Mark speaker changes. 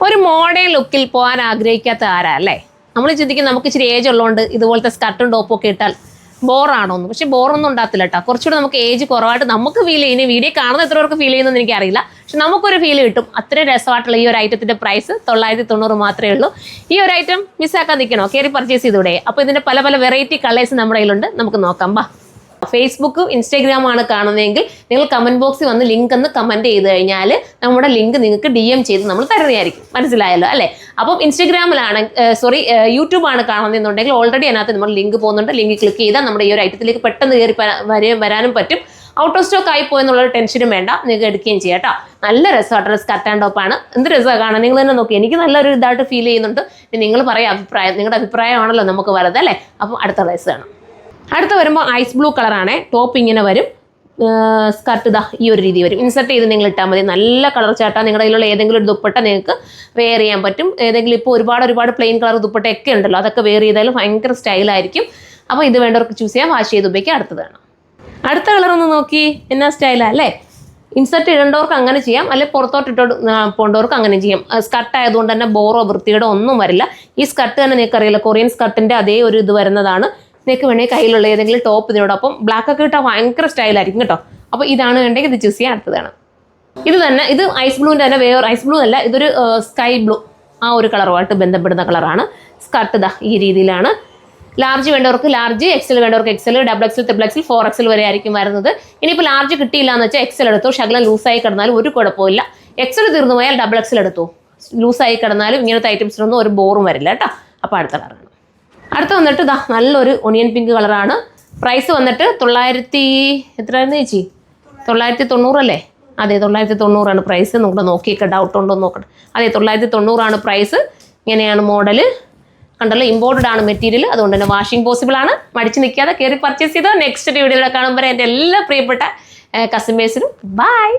Speaker 1: ഒരു മോഡേൺ ലുക്കിൽ പോകാൻ ആഗ്രഹിക്കാത്ത ആരാ അല്ലേ? നമ്മൾ ചിന്തിക്കും നമുക്ക് ഇച്ചിരി ഏജ് ഉള്ളതുകൊണ്ട് ഇതുപോലത്തെ സ്കർട്ടും ടോപ്പും ഒക്കെ ഇട്ടാൽ ബോറാണോന്ന്. പക്ഷെ ബോറൊന്നും ഉണ്ടാകത്തില്ല കേട്ടോ. കുറച്ചുകൂടെ നമുക്ക് ഏജ് കുറവായിട്ട് നമുക്ക് ഫീൽ ചെയ്യുന്ന വീഡിയോ കാണുന്ന എത്ര പേർക്ക് ഫീൽ ചെയ്യുന്നതെന്ന് എനിക്കറിയില്ല. പക്ഷെ നമുക്കൊരു ഫീൽ കിട്ടും. അത്രയും രസമായിട്ടുള്ള ഈ ഒരു ഐറ്റത്തിൻ്റെ പ്രൈസ് 990 മാത്രമേ ഉള്ളൂ. ഈ ഒരു ഐറ്റം മിസ്സാക്കാൻ നിൽക്കണോ? കയറി പർച്ചേസ് ചെയ്തൂടെ? അപ്പോൾ ഇതിൻ്റെ പല പല വെറൈറ്റി കളേഴ്സ് നമ്മുടെ കയ്യിലുണ്ട്. നമുക്ക് നോക്കാം. ബാ. ഫേസ്ബുക്ക് ഇൻസ്റ്റാഗ്രാമാണ് കാണുന്നതെങ്കിൽ നിങ്ങൾ കമൻറ്റ് ബോക്സിൽ വന്ന് ലിങ്ക് എന്ന് കമൻറ്റ് ചെയ്ത് കഴിഞ്ഞാൽ നമ്മുടെ ലിങ്ക് നിങ്ങൾക്ക് DM ചെയ്ത് നമ്മൾ തരുന്നതായിരിക്കും. മനസ്സിലായല്ലോ അല്ലേ? അപ്പം ഇൻസ്റ്റാഗ്രാമിലാണ് യൂട്യൂബാണ് കാണുന്നതെന്നുണ്ടെങ്കിൽ ഓൾറെഡി അതിനകത്ത് നമ്മൾ ലിങ്ക് പോകുന്നുണ്ട്. ലിങ്ക് ക്ലിക്ക് ചെയ്താൽ നമ്മുടെ ഈ ഒരു ഐറ്റത്തിലേക്ക് പെട്ടെന്ന് കയറി വരാനും പറ്റും. ഔട്ട് ഓഫ് സ്റ്റോക്ക് ആയി പോയെന്നുള്ളൊരു ടെൻഷനും വേണ്ട, നിങ്ങൾക്ക് എടുക്കുകയും ചെയ്യാം കേട്ടോ. നല്ല രസമായിട്ടുള്ള സ്കർട്ട് ആൻഡ് ടോപ്പാണ്. എന്ത് രസമാണ് കാണാൻ. നിങ്ങൾ തന്നെ നോക്കി. എനിക്ക് നല്ലൊരു ഇതായിട്ട് ഫീൽ ചെയ്യുന്നുണ്ട്. നിങ്ങൾ പറയാം അഭിപ്രായം. നിങ്ങളുടെ അഭിപ്രായമാണല്ലോ നമുക്ക് വലുത് അല്ലേ? അപ്പം അടുത്ത ഡ്രസ്സ് കാണാം. അടുത്ത വരുമ്പോൾ ഐസ് ബ്ലൂ കളറാണ്. ടോപ്പ് ഇങ്ങനെ വരും, സ്കർട്ട് ഇതാ ഈ ഒരു രീതി വരും. ഇൻസെർട്ട് ചെയ്ത് നിങ്ങൾ ഇട്ടാൽ മതി. നല്ല കളർ ചാട്ടാ. നിങ്ങളുടെ കയ്യിലുള്ള ഏതെങ്കിലും ഒരു ദുപ്പട്ട നിങ്ങൾക്ക് വെയർ ചെയ്യാൻ പറ്റും. ഏതെങ്കിലും ഇപ്പോൾ ഒരുപാട് പ്ലെയിൻ കളർ ദുപ്പട്ടയൊക്കെ ഉണ്ടല്ലോ, അതൊക്കെ വെയർ ചെയ്താലും ഭയങ്കര സ്റ്റൈലായിരിക്കും. അപ്പോൾ ഇത് വേണ്ടവർക്ക് ചൂസ് ചെയ്യാം. വാഷ് ചെയ്ത് ഉപയോഗിക്കാം. അടുത്തത് വേണം. അടുത്ത കളർ ഒന്ന് നോക്കി. എന്നാ സ്റ്റൈലാ അല്ലേ? ഇൻസെർട്ട് ഇടേണ്ടവർക്ക് അങ്ങനെ ചെയ്യാം, അല്ലെങ്കിൽ പുറത്തോട്ട് പോകേണ്ടവർക്ക് അങ്ങനെ ചെയ്യാം. സ്കർട്ട് ആയതുകൊണ്ട് തന്നെ ബോറോ വൃത്തിയുടെ ഒന്നും വരില്ല. ഈ സ്കർട്ട് തന്നെ നിങ്ങൾക്ക് അറിയില്ല, കൊറിയൻ സ്കർട്ടിൻ്റെ അതേ ഒരു ഇത് വരുന്നതാണ്. നിങ്ങൾക്ക് വേണമെങ്കിൽ കയ്യിലുള്ള ഏതെങ്കിലും ടോപ്പ് ഇതിനോടൊപ്പം ബ്ലാക്ക് ഒക്കെ ഇട്ടാൽ ഭയങ്കര സ്റ്റൈലായിരിക്കും കേട്ടോ. അപ്പോൾ ഇതാണ് വേണ്ടെങ്കിൽ ഇത് ചൂസ് ചെയ്യാൻ. അടുത്തതാണ് ഇത് തന്നെ. ഇത് ഐസ് ബ്ലൂവിൻ്റെ തന്നെ വേറെ ഐസ് ബ്ലൂ അല്ല, ഇതൊരു സ്കൈ ബ്ലൂ ആ ഒരു കളറുമായിട്ട് ബന്ധപ്പെടുന്ന കളറാണ്. സ്കർട്ട് ഇതാ ഈ രീതിയിലാണ്. ലാർജ് വേണ്ടവർക്ക് ലാർജ്, XL വേണ്ടവർക്ക് XL, XXL, XXL, 4XL വരെ ആയിരിക്കും വരുന്നത്. ഇനിയിപ്പോൾ ലാർജ് കിട്ടിയില്ല എന്ന് വെച്ചാൽ XL എടുത്തു. ശകലം ലൂസായി കിടന്നാലും ഒരു കുഴപ്പമില്ല. XL തീർന്നു പോയാൽ XXL എടുത്തു. ലൂസായി കിടന്നാലും ഇങ്ങനത്തെ ഐറ്റംസിനൊന്നും ഒരു ബോറും വരില്ല കേട്ടോ. അപ്പോൾ അടുത്ത കളറാണ്. അടുത്ത് വന്നിട്ട് ഇതാ നല്ലൊരു ഒണിയൻ പിങ്ക് കളറാണ്. പ്രൈസ് വന്നിട്ട് 900 എത്രയായിരുന്നു ചേച്ചി? 990 അല്ലേ? അതെ 990 പ്രൈസ്. നമുക്ക് നോക്കിയൊക്കെ ഡൗട്ട് ഉണ്ടോ എന്ന് നോക്കട്ടെ. അതെ 990 പ്രൈസ്. ഇങ്ങനെയാണ് മോഡൽ. കണ്ടല്ലോ, ഇമ്പോർട്ടഡ് ആണ് മെറ്റീരിയൽ. അതുകൊണ്ട് തന്നെ വാഷിംഗ് പോസിബിൾ ആണ്. മടിച്ച് നിൽക്കാതെ കയറി പർച്ചേസ് ചെയ്തോ. നെക്സ്റ്റ് വീഡിയോയിൽ കാണുമ്പോൾ എൻ്റെ എല്ലാ പ്രിയപ്പെട്ട കസ്റ്റമേഴ്സിനും ബൈ.